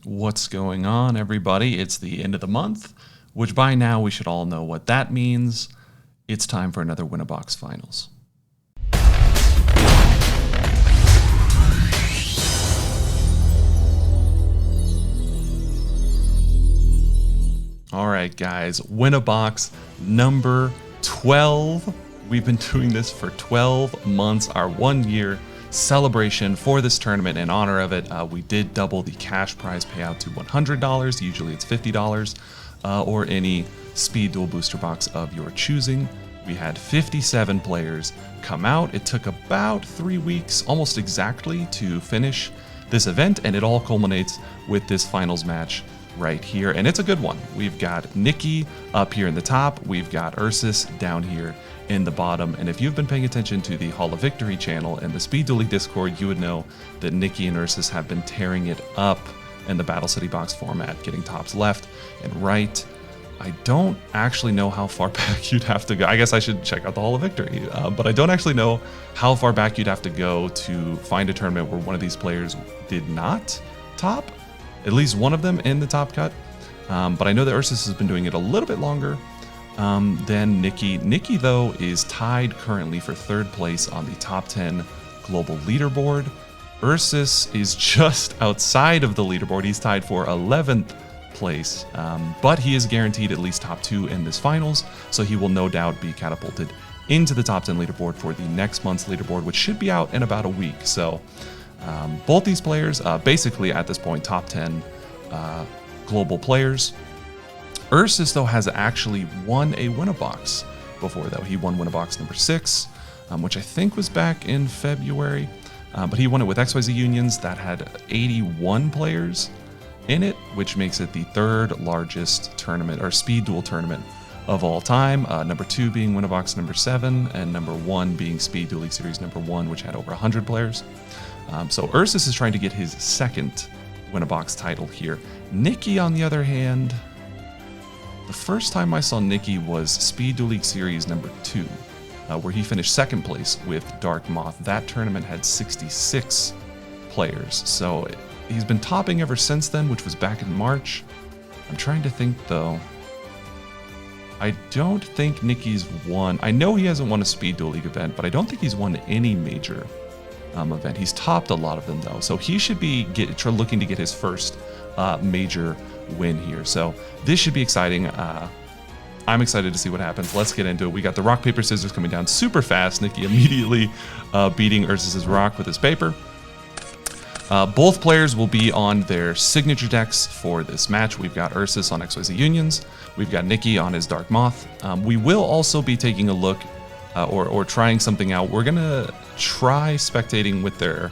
What's going on, everybody? It's the end of the month, which by now we should all know what that means. It's time for another Win-A-Box Finals. All right, guys, Win-A-Box number 12. We've been doing this for 12 months, our 1 year celebration for this tournament. In honor of it, we did double the cash prize payout to $100. Usually it's $50, or any speed duel booster box of your choosing. We had 57 players come out. It took about 3 weeks, almost exactly, to finish this event, and it all culminates with this finals match right here, and it's a good one. We've got Nikki up here in the top, we've got Ursus down here in the bottom, and if you've been paying attention to the Hall of Victory channel and the Speed Dueling Discord, you would know that Nikki and Ursus have been tearing it up in the Battle City box format, getting tops left and right. I don't actually know how far back you'd have to go. I guess I should check out the Hall of Victory, but I don't actually know how far back you'd have to go to find a tournament where one of these players did not top. At least one of them in the top cut, but I know that Ursus has been doing it a little bit longer than Nikki. Nikki, though, is tied currently for 3rd place on the top 10 global leaderboard. Ursus is just outside of the leaderboard. He's tied for 11th place, but he is guaranteed at least top 2 in this finals, so he will no doubt be catapulted into the top 10 leaderboard for the next month's leaderboard, which should be out in about a week. So both these players, basically at this point, top 10 global players. Ursus, though, has actually won a Win-A-Box before, though. He won Win-A-Box number 6, which I think was back in February. But he won it with XYZ Unions that had 81 players in it, which makes it the 3rd largest tournament, or speed duel tournament, of all time. Number 2 being Win-A-Box number 7, and number 1 being Speed Dueling Series number 1, which had over 100 players. So Ursus is trying to get his 2nd Win-A-Box title here. Nikki, on the other hand, the first time I saw Nikki was Speed Dueling Series number 2, where he finished 2nd place with Dark Moth. That tournament had 66 players, so he's been topping ever since then, which was back in March. I'm trying to think, though. I don't think Nikki's won. I know he hasn't won a Speed Duel League event, but I don't think he's won any major event. He's topped a lot of them, though, so he should be looking to get his first major win here. So this should be exciting. I'm excited to see what happens. Let's get into it. We got the rock, paper, scissors coming down super fast. Nikki immediately beating Ursus's rock with his paper. Both players will be on their signature decks for this match. We've got Ursus on XYZ Unions. We've got Nikki on his Dark Moth. We will also be taking a look or trying something out. We're gonna try spectating with their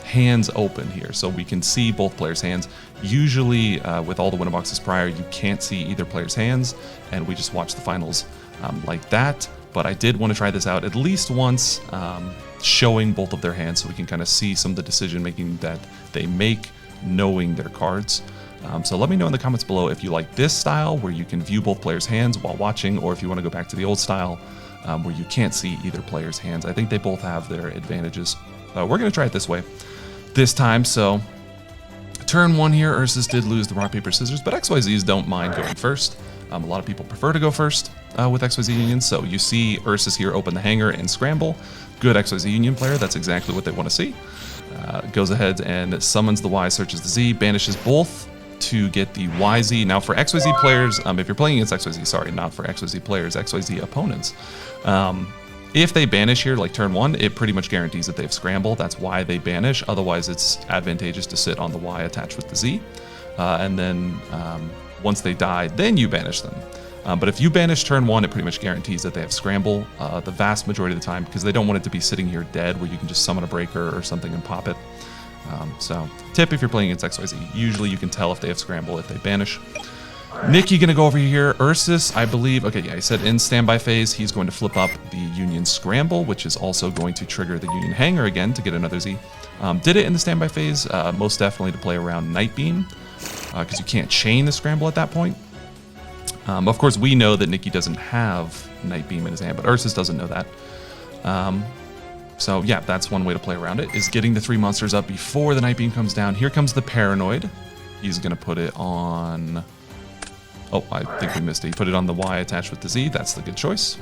hands open here, so we can see both players' hands. Usually, with all the Win-A-Boxes prior, you can't see either player's hands, and we just watch the finals like that. But I did want to try this out at least once, showing both of their hands, so we can kind of see some of the decision making that they make, knowing their cards. So let me know in the comments below if you like this style where you can view both players' hands while watching, or if you want to go back to the old style where you can't see either player's hands. I think they both have their advantages. We're going to try it this way this time. So turn 1 here, Ursus did lose the rock, paper, scissors, but XYZs don't mind going first. A lot of people prefer to go first with XYZ Unions. So you see Ursus here open the hanger and scramble. Good XYZ Union player. That's exactly what they want to see. Goes ahead and summons the Y, searches the Z, banishes both to get the YZ. Now for XYZ players, if you're playing against XYZ, sorry, not for XYZ players, XYZ opponents, if they banish here, like turn 1, it pretty much guarantees that they've scrambled. That's why they banish. Otherwise, it's advantageous to sit on the Y attached with the Z. And then once they die, then you banish them. But if you banish turn 1, it pretty much guarantees that they have scramble the vast majority of the time, because they don't want it to be sitting here dead where you can just summon a breaker or something and pop it. So tip if you're playing against XYZ, usually you can tell if they have scramble if they banish. Nikki gonna go over here. Ursus, I believe, okay, yeah, he said in standby phase, he's going to flip up the Union Scramble, which is also going to trigger the Union Hanger again to get another Z. Did it in the standby phase, most definitely to play around Night Beam, because you can't chain the Scramble at that point. Of course, we know that Nikki doesn't have Night Beam in his hand, but Ursus doesn't know that. So yeah, that's one way to play around it, is getting the 3 monsters up before the Night Beam comes down. Here comes the Paranoid. He's going to put it on... Oh, I think we missed it. He put it on the Y attached with the Z. That's the good choice.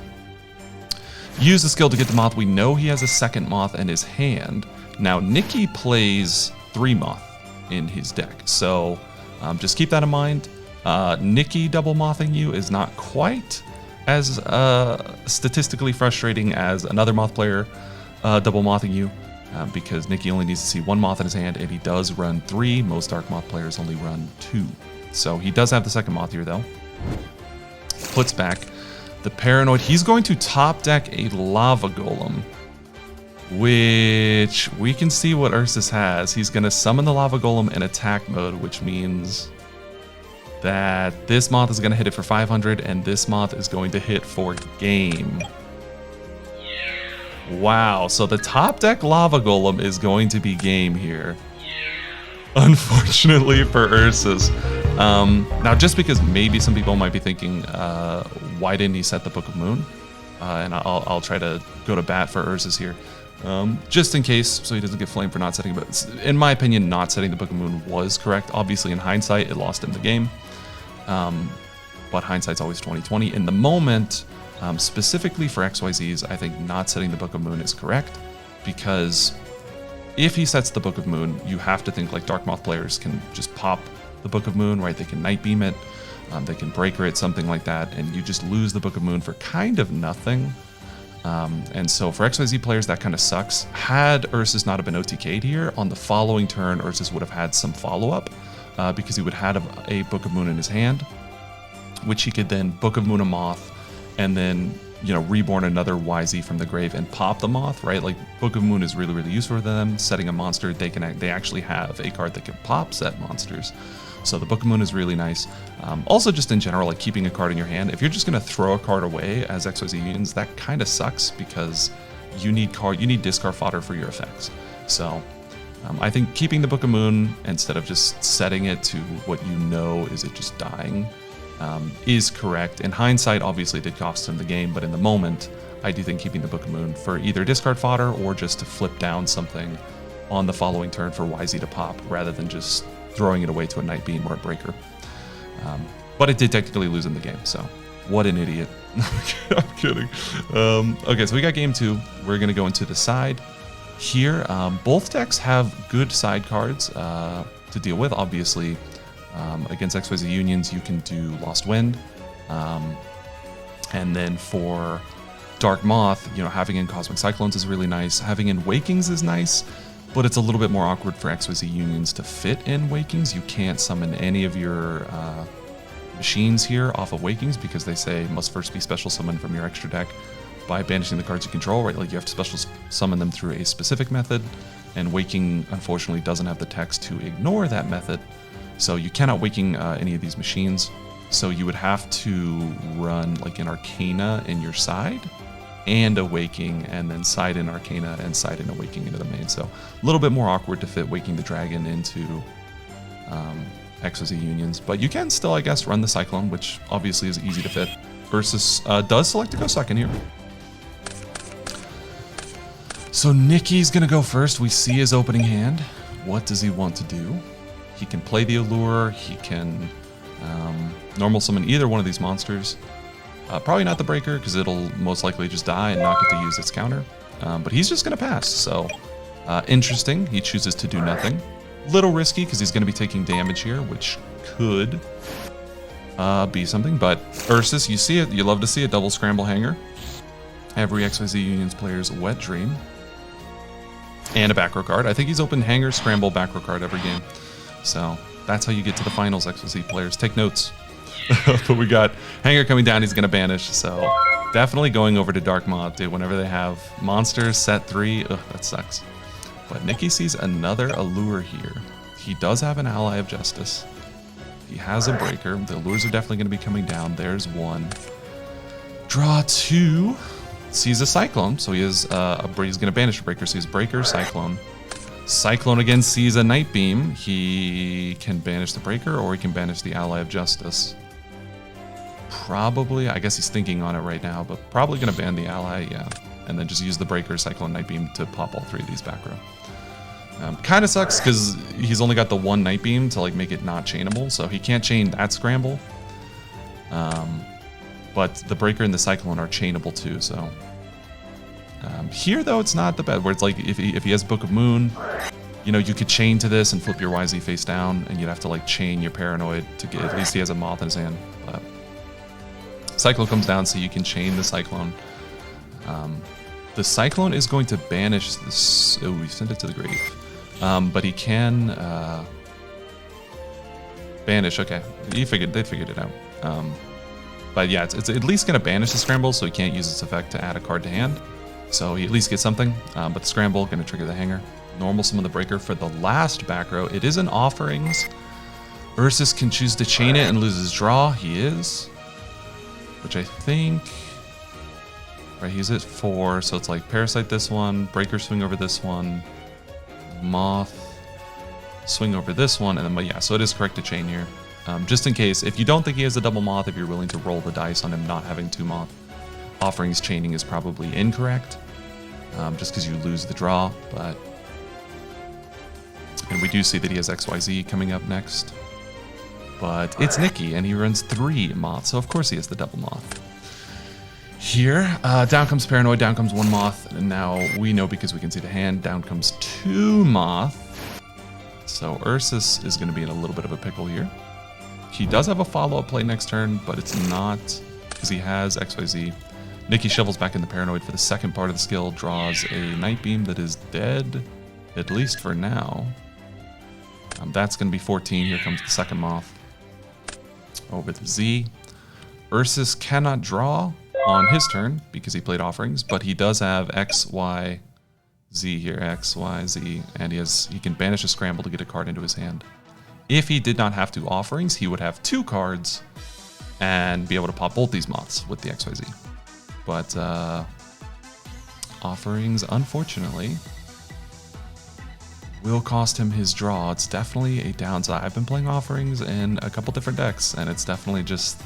Use the skill to get the Moth. We know he has a second Moth in his hand. Now, Nikki plays 3 Moth in his deck, so just keep that in mind. Nikki double Mothing you is not quite as statistically frustrating as another Moth player double Mothing you, because Nikki only needs to see 1 Moth in his hand, and he does run 3. Most Dark Moth players only run 2. So he does have the second Moth here, though. Puts back the Paranoid. He's going to top deck a Lava Golem, which we can see what Ursus has. He's going to summon the Lava Golem in attack mode, which means that this Moth is going to hit it for 500, and this Moth is going to hit for game. Wow, so the top deck Lava Golem is going to be game here. Unfortunately for Ursus. Now, just because maybe some people might be thinking, why didn't he set the Book of Moon? And I'll try to go to bat for Ursus here. Just in case, so he doesn't get flamed for not setting it. But in my opinion, not setting the Book of Moon was correct. Obviously, in hindsight, it lost him the game. But hindsight's always 20/20. In the moment, specifically for XYZs, I think not setting the Book of Moon is correct, because if he sets the Book of Moon, you have to think like Dark Moth players can just pop the Book of Moon, right? They can Night Beam it, they can Breaker it, something like that, and you just lose the Book of Moon for kind of nothing. And so for XYZ players, that kind of sucks. Had Ursus not have been OTK'd here, on the following turn, Ursus would have had some follow-up, because he would have had a Book of Moon in his hand, which he could then Book of Moon a Moth, and then, you know, reborn another YZ from the grave and pop the Moth, right? Like, Book of Moon is really, really useful for them. Setting a monster, they actually have a card that can pop set monsters. So the Book of Moon is really nice. Also, just in general, like keeping a card in your hand. If you're just gonna throw a card away as XYZ unions, that kind of sucks, because you need discard fodder for your effects. So I think keeping the Book of Moon instead of just setting it to what you know is it just dying is correct. In hindsight, obviously it did cost him the game, but in the moment, I do think keeping the Book of Moon for either discard fodder or just to flip down something on the following turn for YZ to pop, rather than just throwing it away to a Night Beam or a Breaker. But it did technically lose in the game, so what an idiot. I'm kidding. Okay, so we got game 2. We're going to go into the side here. Both decks have good side cards to deal with. Obviously, against XYZ unions, you can do Lost Wind. And then for Dark Moth, you know, having in Cosmic Cyclones is really nice. Having in Wakings is nice, but it's a little bit more awkward for XYZ unions to fit in Wakings. You can't summon any of your machines here off of Wakings, because they say must first be special summoned from your extra deck by banishing the cards you control, right? Like, you have to special summon them through a specific method, and Waking, unfortunately, doesn't have the text to ignore that method. So you cannot Waking any of these machines. So you would have to run like an Arcana in your side and a Waking, and then side in Arcana and side in a Waking into the main. So a little bit more awkward to fit Waking the Dragon into XYZ unions, but you can still, I guess, run the Cyclone, which obviously is easy to fit. Ursus does select to go second here. So Nikki's gonna go first. We see his opening hand. What does he want to do? He can play the Allure, he can normal summon either one of these monsters. Probably not the Breaker, because it'll most likely just die and not get to use its counter. But he's just going to pass, so interesting. He chooses to do nothing. Little risky, because he's going to be taking damage here, which could be something. But Ursus, you see it. You love to see a double scramble hanger. Every XYZ Unions player's wet dream. And a back row card. I think he's opened hanger, scramble, back row card every game. So that's how you get to the finals, XYZ players. Take notes. But we got hanger coming down. He's going to banish. So definitely going over to Dark Moth, dude. Whenever they have monsters set 3, ugh, that sucks. But Nikki sees another Allure here. He does have an Ally of Justice. He has a Breaker. The Allures are definitely going to be coming down. There's one. Draw 2. Sees a Cyclone. So he is he's going to banish a Breaker. So he's Breaker, Cyclone. Cyclone again sees a Night Beam. He can banish the Breaker, or he can banish the Ally of Justice. Probably, I guess he's thinking on it right now, but probably going to ban the Ally, yeah. and then just use the Breaker, Cyclone, Night Beam to pop all 3 of these back row. Kind of sucks because he's only got the 1 Night Beam to like make it not chainable, so he can't chain that Scramble. But the Breaker and the Cyclone are chainable too, so... here though, it's not the bad, where it's like if he has Book of Moon, you know, you could chain to this and flip your YZ face down, and you'd have to like chain your Paranoid to get, at least he has a Moth in his hand. But Cyclone comes down, so you can chain the Cyclone. The Cyclone is going to banish this. Oh, we sent it to the grave. But he can banish. Okay, they figured it out. But yeah, it's at least going to banish the Scramble, so he can't use its effect to add a card to hand. So he at least gets something. But the Scramble going to trigger the Hanger. Normal summon the Breaker for the last back row. It is an Offerings. Ursus can choose to chain it and lose his draw. He is. Which I think... Right, he's at 4, so it's like Parasite this one, Breaker swing over this one, Moth swing over this one, and then, but yeah, so it is correct to chain here. Just in case, if you don't think he has a double Moth, if you're willing to roll the dice on him not having 2 Moth, Offerings chaining is probably incorrect, just because you lose the draw, but... And we do see that he has XYZ coming up next. But it's Nikki, and he runs 3 Moths, so of course he has the double Moth. Here, down comes Paranoid, down comes 1 Moth, and now we know because we can see the hand, down comes 2 Moth. So Ursus is going to be in a little bit of a pickle here. He does have a follow-up play next turn, but it's not, because he has XYZ. Nikki shovels back in the Paranoid for the second part of the skill, draws a Night Beam that is dead, at least for now. That's going to be 14, here comes the second Moth. Over the Z. Ursus cannot draw on his turn because he played Offerings, but he does have X, Y, Z here, X, Y, Z, and he can banish a Scramble to get a card into his hand. If he did not have 2 Offerings, he would have 2 cards and be able to pop both these Moths with the XYZ. But Offerings, unfortunately, will cost him his draw. It's definitely a downside. I've been playing Offerings in a couple different decks, and it's definitely just...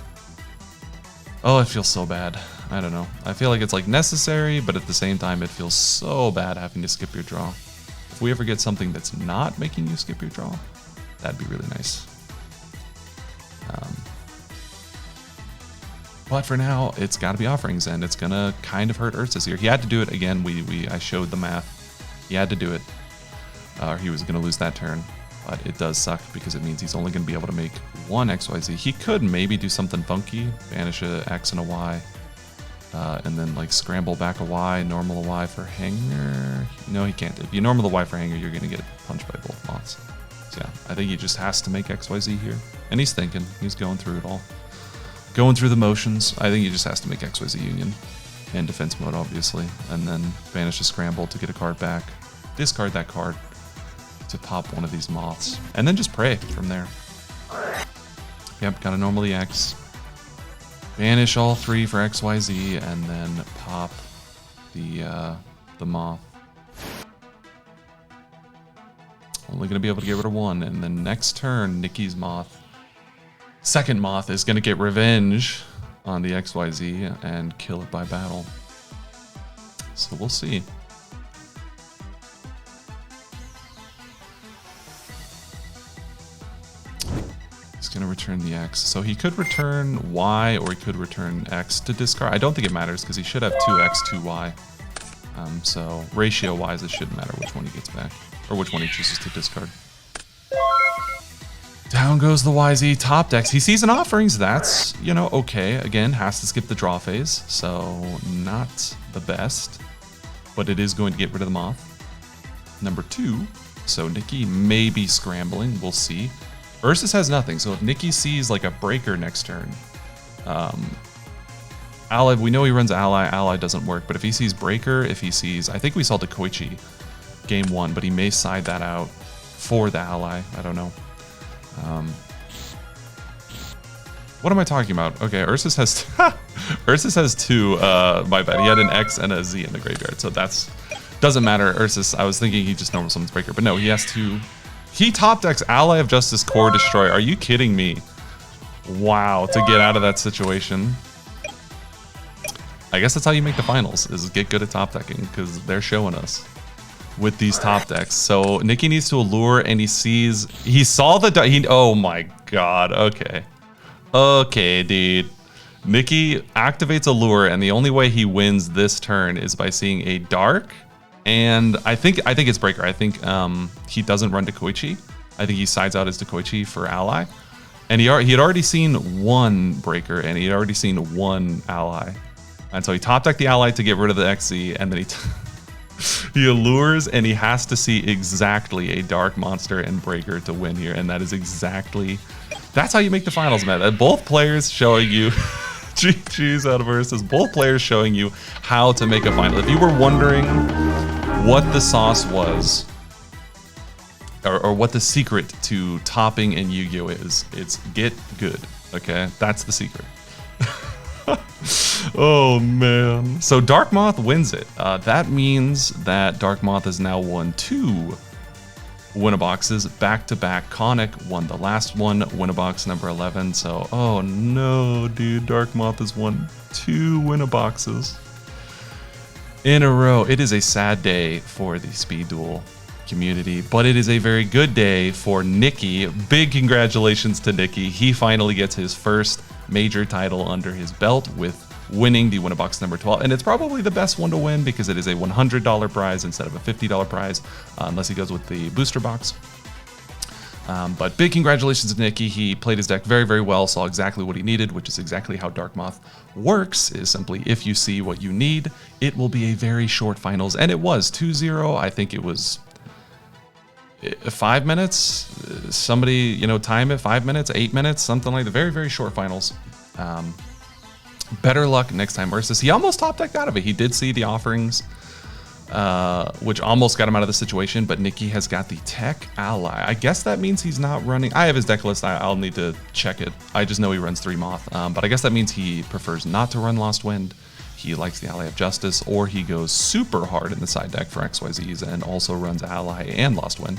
Oh, it feels so bad. I don't know. I feel like it's like necessary, but at the same time, it feels so bad having to skip your draw. If we ever get something that's not making you skip your draw, that'd be really nice. But for now, it's got to be Offerings, and it's gonna kind of hurt Ursus here. He had to do it again. I showed the math. He had to do it, or he was gonna lose that turn. But it does suck because it means he's only going to be able to make 1 XYZ. He could maybe do something funky, banish a X and a Y, and then like scramble back a Y, normal a Y for Hanger. No, he can't. If you normal the Y for Hanger, you're going to get punched by both Moths. So yeah, I think he just has to make XYZ here. And he's thinking, he's going through it all. Going through the motions. I think he just has to make XYZ Union in defense mode, obviously. And then banish a Scramble to get a card back. Discard that card to pop one of these Moths, and then just pray from there. Yep, gotta normally X. Banish all 3 for XYZ, and then pop the Moth. Only gonna be able to get rid of 1, and then next turn, Nikki's Moth. Second Moth is gonna get revenge on the XYZ and kill it by battle. So we'll see. He's going to return the X. So he could return Y or he could return X to discard. I don't think it matters because he should have 2X, 2Y. So ratio-wise, it shouldn't matter which one he gets back or which one he chooses to discard. Down goes the YZ top decks. He sees an Offerings. That's, you know, okay. Again, has to skip the draw phase. So not the best. But it is going to get rid of the Moth. Number 2. So Nikki may be scrambling. We'll see. Ursus has nothing, so if Nikki sees like a Breaker next turn, Ally, we know he runs Ally doesn't work, but if he sees Breaker, if he sees, I think we saw the Koichi game 1, but he may side that out for the Ally, I don't know. What am I talking about? Okay, Ursus has, Ursus has 2, my bad, he had an X and a Z in the graveyard, so that's, doesn't matter, Ursus, I was thinking he just normal summons Breaker, but no, he has 2. He top decks Ally of Justice, Core Destroy. Are you kidding me? Wow, to get out of that situation. I guess that's how you make the finals, is get good at top decking, because they're showing us with these top decks. So Nikki needs to allure, and he saw the, oh my god, okay. Okay, dude. Nikki activates allure, and the only way he wins this turn is by seeing a dark, and I think it's breaker. I think he doesn't run to Koichi. I think he sides out his Koichi for ally. And he had already seen one breaker, and he had already seen one ally. And so he top decked the ally to get rid of the XZ, and then he allures, and he has to see exactly a dark monster and breaker to win here. And that is exactly, that's how you make the finals, man. Both players showing you, GG's out of versus, both players showing you how to make a final. If you were wondering what the sauce was, or what the secret to topping in Yu-Gi-Oh is, it's get good, okay? That's the secret. Oh man. So Dark Moth wins it. That means that Dark Moth has now won 2 Win-A-Boxes back-to-back. Conic won the last one, Win-A-Box number 11. So, oh no, dude, Dark Moth has won 2 Win-A-Boxes in a row. It is a sad day for the Speed Duel community, but it is a very good day for Nikki. Big congratulations to Nikki. He finally gets his first major title under his belt with winning the Win-A-Box number 12, and it's probably the best one to win because it is a $100 prize instead of a $50 prize, unless he goes with the booster box. But big congratulations to Nikki. He played his deck very, very well, saw exactly what he needed, which is exactly how Dark Moth works, is simply if you see what you need, it will be a very short finals, and it was 2-0. I think it was 5 minutes, somebody, you know, time it 5 minutes, 8 minutes, something like that. Very, very short finals. Better luck next time versus. He almost top decked out of it. He did see the offerings, which almost got him out of the situation, but Nikki has got the tech ally. I guess that means he's not running. I have his deck list. I'll need to check it. I just know he runs 3 Moth, but I guess that means he prefers not to run Lost Wind. He likes the Ally of Justice, or he goes super hard in the side deck for XYZs and also runs Ally and Lost Wind.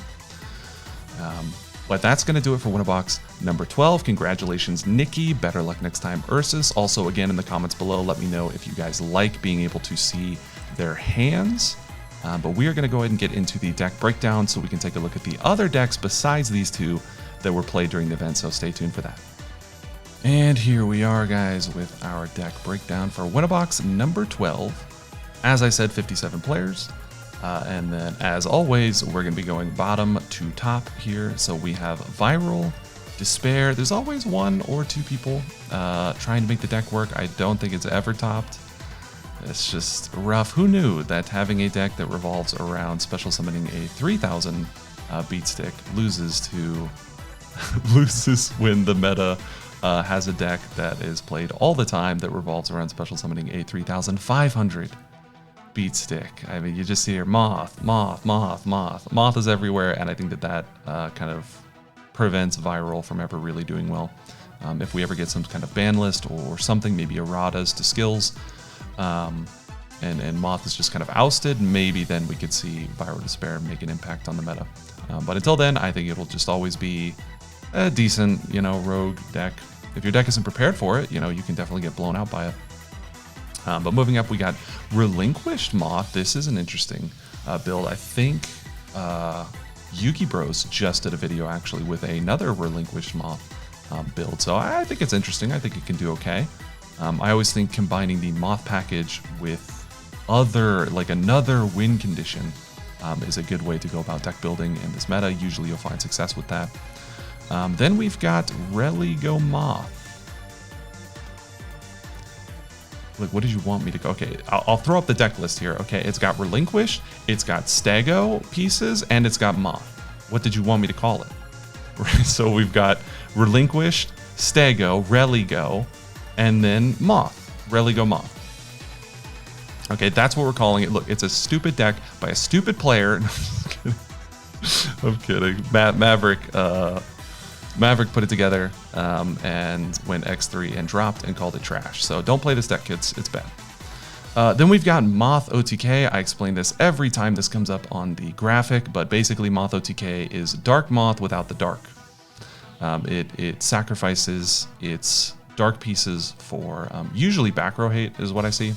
But that's going to do it for Win-A-Box number 12. Congratulations, Nikki. Better luck next time, Ursus. Also, again, in the comments below, let me know if you guys like being able to see their hands. But we are going to go ahead and get into the deck breakdown so we can take a look at the other decks besides these 2 that were played during the event, so stay tuned for that. And here we are, guys, with our deck breakdown for Win-A-Box number 12. As I said, 57 players. And then, as always, we're going to be going bottom to top here. So we have Viral, Despair. There's always 1 or 2 people trying to make the deck work. I don't think it's ever topped. It's just rough. Who knew that having a deck that revolves around special summoning a 3000 beat stick loses when the meta has a deck that is played all the time that revolves around special summoning a 3500 beat stick. I mean, you just hear Moth, Moth, Moth, Moth. Moth is everywhere, and I think that kind of prevents Viral from ever really doing well. If we ever get some kind of ban list or something, maybe erratas to skills, and Moth is just kind of ousted, maybe then we could see Viral Despair make an impact on the meta. But until then, I think it'll just always be a decent, you know, rogue deck. If your deck isn't prepared for it, you know, you can definitely get blown out by it. But moving up, we got Relinquished Moth. This is an interesting build. I think Yugi Bros just did a video actually with another Relinquished Moth build. So I think it's interesting. I think it can do okay. I always think combining the Moth package with another win condition is a good way to go about deck building in this meta. Usually you'll find success with that. Then we've got Relinquished Moth. Look, what did you want me to go? Okay, I'll throw up the deck list here. Okay, it's got Relinquish, it's got Stego pieces, and it's got Moth. What did you want me to call it? Right, so we've got Relinquished, Stego, Religo, and then Moth. Religo Moth. Okay, that's what we're calling it. Look, it's a stupid deck by a stupid player. I'm kidding. Maverick put it together and went X3 and dropped and called it trash. So don't play this deck, kids. It's bad. Then we've got Moth OTK. I explain this every time this comes up on the graphic, but basically Moth OTK is Dark Moth without the dark. It sacrifices its dark pieces for usually back row hate is what I see.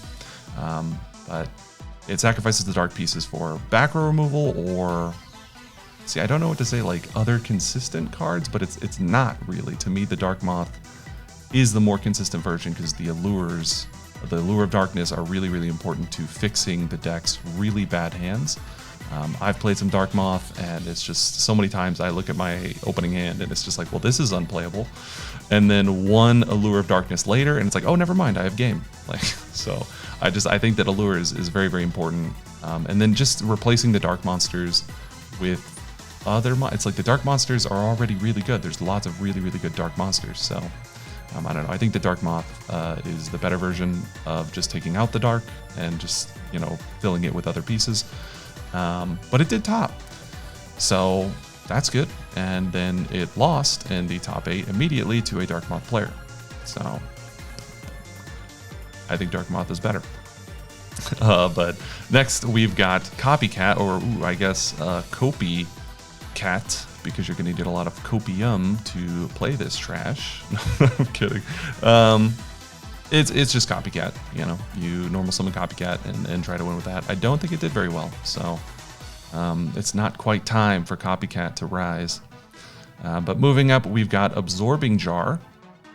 But it sacrifices the dark pieces for back row removal, or see, I don't know what to say, like other consistent cards, but it's not really. To me, the Dark Moth is the more consistent version because the allures, the Allure of Darkness, are really, really important to fixing the deck's really bad hands. I've played some Dark Moth, and it's just so many times I look at my opening hand and it's just like, well, this is unplayable. And then one Allure of Darkness later, and it's like, oh, never mind, I have game. Like, so I think that Allure is very, very important. And then just replacing the Dark monsters with other, it's like the Dark monsters are already really good. There's lots of really, really good Dark monsters. So I don't know. I think the Dark Moth is the better version of just taking out the Dark and just, you know, filling it with other pieces. But it did top, so that's good. And then it lost in the top 8 immediately to a Dark Moth player. So I think Dark Moth is better. But next we've got Copycat, or I guess Copycat, because you're going to need a lot of copium to play this trash. No, I'm kidding. It's just Copycat, you know. You normal summon Copycat and try to win with that. I don't think it did very well, so it's not quite time for Copycat to rise. But moving up, we've got Absorbing Jar,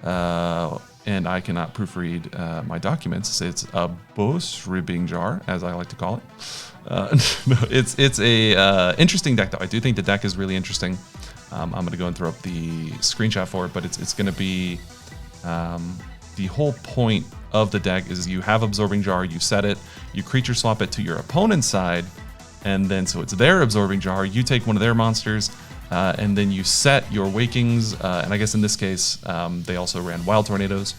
and I cannot proofread my documents. It's a Absorbing Jar, as I like to call it. No, it's a interesting deck, though. I do think the deck is really interesting. I'm going to go and throw up the screenshot for it, but it's going to be... the whole point of the deck is you have Absorbing Jar, you set it, you creature swap it to your opponent's side, and then so it's their Absorbing Jar, you take one of their monsters, and then you set your Wakings, and I guess in this case, they also ran Wild Tornadoes,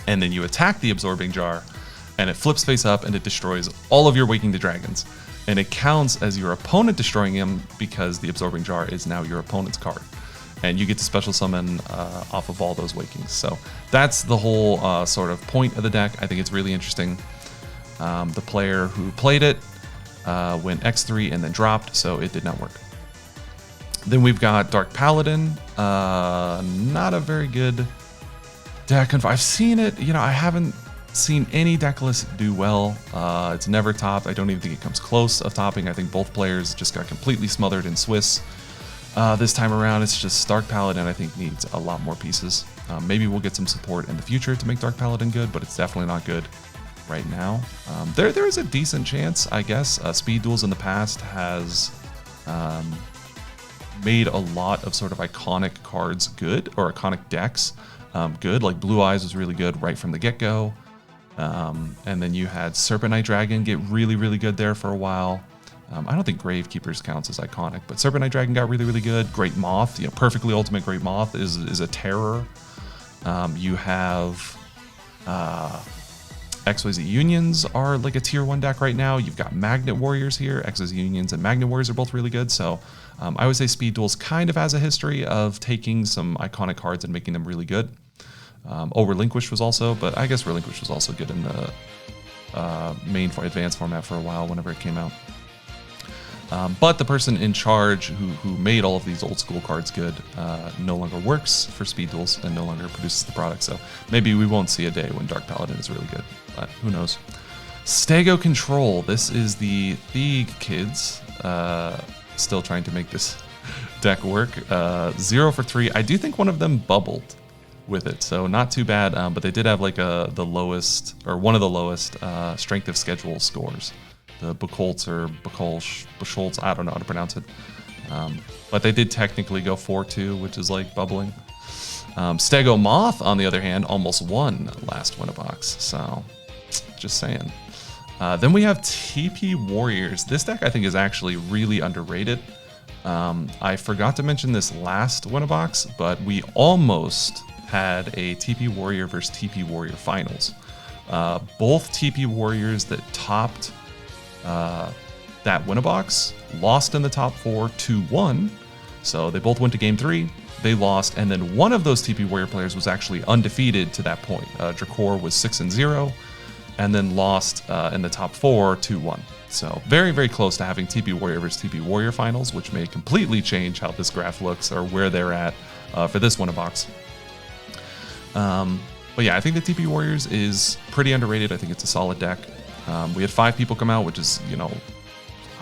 and then you attack the Absorbing Jar, and it flips face up and it destroys all of your Waking the Dragons. And it counts as your opponent destroying him because the Absorbing Jar is now your opponent's card. And you get to special summon off of all those Wakings. So that's the whole sort of point of the deck. I think it's really interesting. The player who played it went X3 and then dropped, so it did not work. Then we've got Dark Paladin. Not a very good deck. I've seen it, you know, I haven't seen any deck list do well. It's never topped. I don't even think it comes close of topping. I think both players just got completely smothered in Swiss. This time around, it's just Dark Paladin, I think, needs a lot more pieces. Maybe we'll get some support in the future to make Dark Paladin good, but it's definitely not good right now. There is a decent chance, I guess. Speed Duels in the past has made a lot of sort of iconic cards good, or iconic decks good. Like Blue Eyes was really good right from the get-go. And then you had Serpent Knight Dragon get really, really good there for a while. I don't think Gravekeepers counts as iconic, but Serpent Knight Dragon got really, really good. Great Moth, you know, perfectly ultimate Great Moth is a terror. You have XYZ Unions are like a tier 1 deck right now. You've got Magnet Warriors here. XYZ Unions and Magnet Warriors are both really good. So I would say Speed Duels kind of has a history of taking some iconic cards and making them really good. Relinquished was also, but I guess Relinquished was also good in the main advanced format for a while whenever it came out. But the person in charge who made all of these old school cards good no longer works for Speed Duels and no longer produces the product. So maybe we won't see a day when Dark Paladin is really good, but who knows. Stego Control. This is the Thieg kids still trying to make this deck work. 0 for 3. I do think one of them bubbled with it, so not too bad. But they did have like the lowest, or one of the lowest strength of schedule scores. The Buchholz or Buchholz, I don't know how to pronounce it. But they did technically go 4-2, which is like bubbling. Stego Moth, on the other hand, almost won last Win-A-Box, so just saying. Then we have TP Warriors. This deck I think is actually really underrated. I forgot to mention this last Win-A-Box, but we almost had a TP Warrior versus TP Warrior finals. Both TP Warriors that topped that Win-A-Box lost in the top 4 2-1. So they both went to game 3. They lost, and then one of those TP Warrior players was actually undefeated to that point. Drakor was 6-0, and then lost in the top 4 2-1. So very, very close to having TP Warrior versus TP Warrior finals, which may completely change how this graph looks or where they're at for this Win-A-Box. But yeah, I think the TP Warriors is pretty underrated. I think it's a solid deck. We had 5 people come out, which is, you know,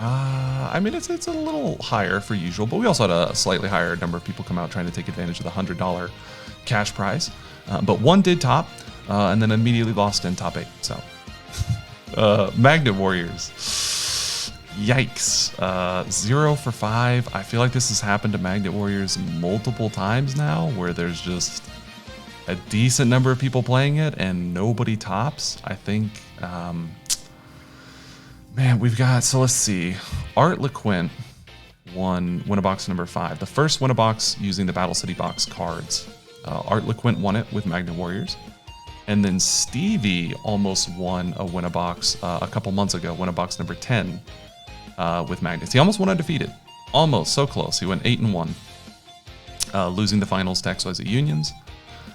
I mean, it's a little higher for usual, but we also had a slightly higher number of people come out trying to take advantage of the $100 cash prize. But one did top, and then immediately lost in top 8. So, Magnet Warriors. Yikes. 0 for 5. I feel like this has happened to Magnet Warriors multiple times now, where there's just a decent number of people playing it and nobody tops. I think, man, we've got, so let's see. Art LeQuint won Win-A-Box number 5. The first Win-A-Box using the Battle City box cards. Art LeQuint won it with Magnet Warriors. And then Stevie almost won a Win-A-Box a couple months ago, Win-A-Box number 10 with Magnets. He almost went undefeated. Almost, so close. He went 8-1, losing the finals to XYZ Unions.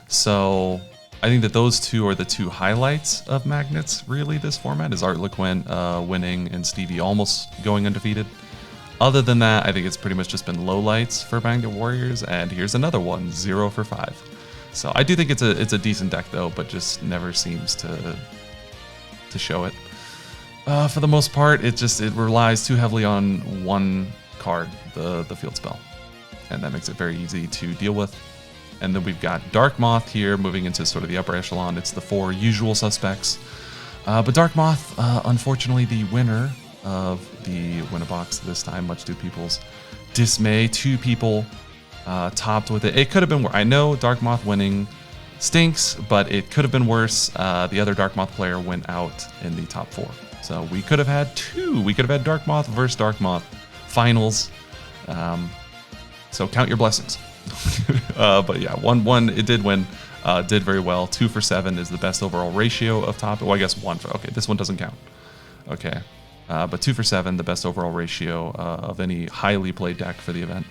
So I think that those two are the two highlights of Magnets, really, this format, is Art LeQuint winning and Stevie almost going undefeated. Other than that, I think it's pretty much just been lowlights for Magnet Warriors, and here's another one, 0 for 5. So I do think it's a decent deck, though, but just never seems to show it. For the most part, it relies too heavily on one card, the field spell, and that makes it very easy to deal with. And then we've got Dark Moth here, moving into sort of the upper echelon. It's the 4 usual suspects. But Dark Moth, unfortunately, the winner of the Win-A-Box this time, much to people's dismay. 2 people topped with it. It could have been worse. I know Dark Moth winning stinks, but it could have been worse. The other Dark Moth player went out in the top 4. So we could have had 2. We could have had Dark Moth versus Dark Moth finals. So count your blessings. But yeah, 1-1, it did win, did very well. 2 for 7 is the best overall ratio of top. Well, I guess 1 for, okay, this one doesn't count. Okay, but 2 for 7, the best overall ratio of any highly played deck for the event.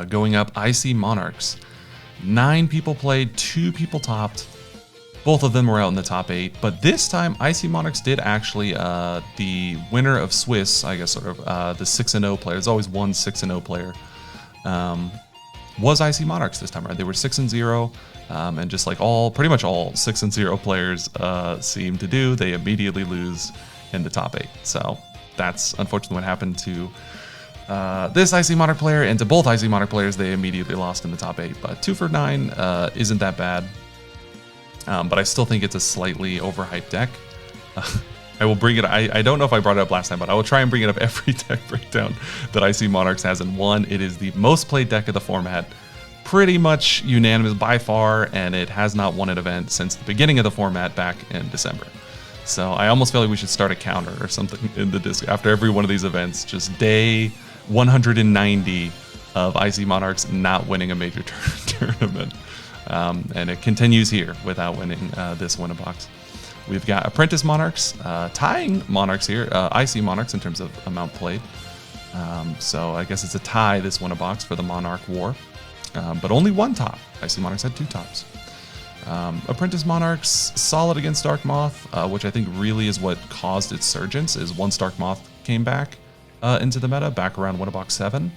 Going up, IC Monarchs. 9 people played, 2 people topped. Both of them were out in the top 8, but this time IC Monarchs did actually, the winner of Swiss, I guess sort of, the 6-0 player, there's always one 6-0 player, was IC Monarchs this time around. They were 6-0, and just like pretty much all 6-0 players seem to do, they immediately lose in the top 8. So that's unfortunately what happened to this IC Monarch player, and to both IC Monarch players, they immediately lost in the top 8. But 2 for 9 isn't that bad, but I still think it's a slightly overhyped deck. I will bring it. I don't know if I brought it up last time, but I will try and bring it up every deck breakdown that IC Monarchs has. And 1, it is the most played deck of the format, pretty much unanimous by far, and it has not won an event since the beginning of the format back in December. So I almost feel like we should start a counter or something in the disc after every one of these events, just day 190 of IC Monarchs not winning a major tournament. And it continues here without winning this Win-A-Box. We've got Apprentice Monarchs, tying Monarchs here, IC Monarchs in terms of amount played. So I guess it's a tie, this Win-A-Box, for the Monarch War. But only 1 top. IC Monarchs had 2 tops. Apprentice Monarchs, solid against Dark Moth, which I think really is what caused its surgence, is once Dark Moth came back into the meta, back around Win-A-Box 7.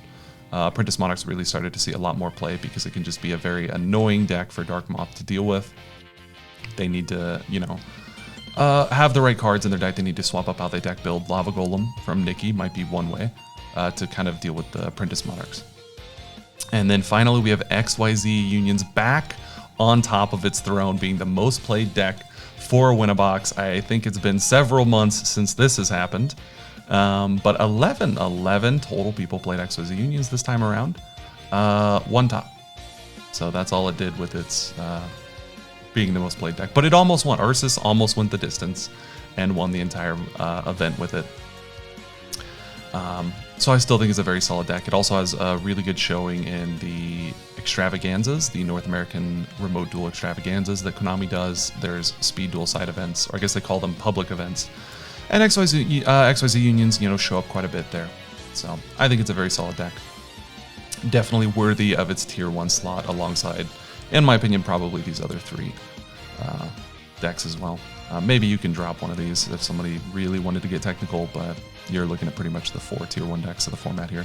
Apprentice Monarchs really started to see a lot more play because it can just be a very annoying deck for Dark Moth to deal with. They need to, you know, have the right cards in their deck. They need to swap up how they deck build. Lava Golem from Nikki might be one way to kind of deal with the Apprentice Monarchs. And then finally, we have XYZ Unions back on top of its throne, being the most played deck for a Win-A-Box. I think it's been several months since this has happened. But 11 total people played XYZ Unions this time around. 1 top. So that's all it did with its being the most played deck. But it almost won. Ursus almost went the distance and won the entire event with it. So I still think it's a very solid deck. It also has a really good showing in the extravaganzas, the North American remote duel extravaganzas that Konami does. There's speed duel side events, or I guess they call them public events. And XYZ Unions, you know, show up quite a bit there. So I think it's a very solid deck. Definitely worthy of its tier 1 slot alongside, in my opinion, probably these other 3 decks as well. Maybe you can drop one of these if somebody really wanted to get technical, but you're looking at pretty much the 4 tier 1 decks of the format here.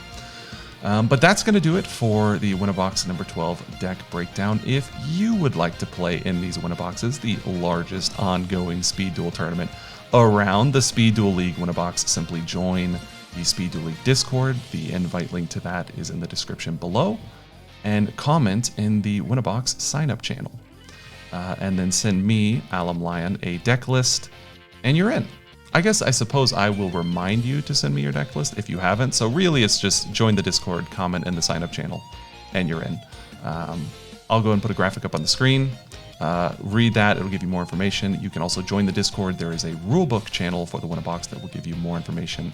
But that's going to do it for the Win-A-Box number 12 deck breakdown. If you would like to play in these Win-A-Boxes, the largest ongoing speed duel tournament around the Speed Duel League Win-A-Box, simply join the Speed Duel League Discord. The invite link to that is in the description below. And comment in the Win-A-Box sign-up channel. And then send me, Alum Lion, a deck list, and you're in. I suppose I will remind you to send me your deck list if you haven't. So really, it's just join the Discord, comment in the sign-up channel, and you're in. I'll go and put a graphic up on the screen. Read that, it'll give you more information. You can also join the Discord. There is a rulebook channel for the Win-A-Box that will give you more information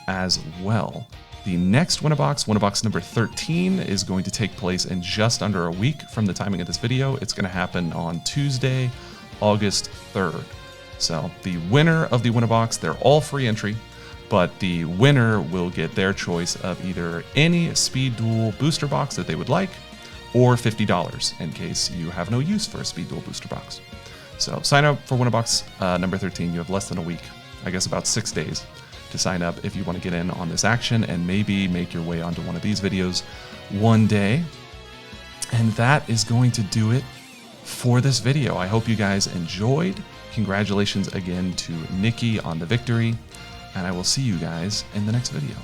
as well. The next Win-A-Box, Win-A-Box number 13, is going to take place in just under a week from the timing of this video. It's going to happen on Tuesday, August 3rd. So the winner of the Win-A-Box, they're all free entry, but the winner will get their choice of either any Speed Duel booster box that they would like, or $50 in case you have no use for a Speed Duel booster box. So sign up for Win-A-Box number 13. You have less than a week, about 6 days, to sign up if you want to get in on this action and maybe make your way onto one of these videos one day. And that is going to do it for this video. I hope you guys enjoyed. Congratulations again to Nikki on the victory, and I will see you guys in the next video.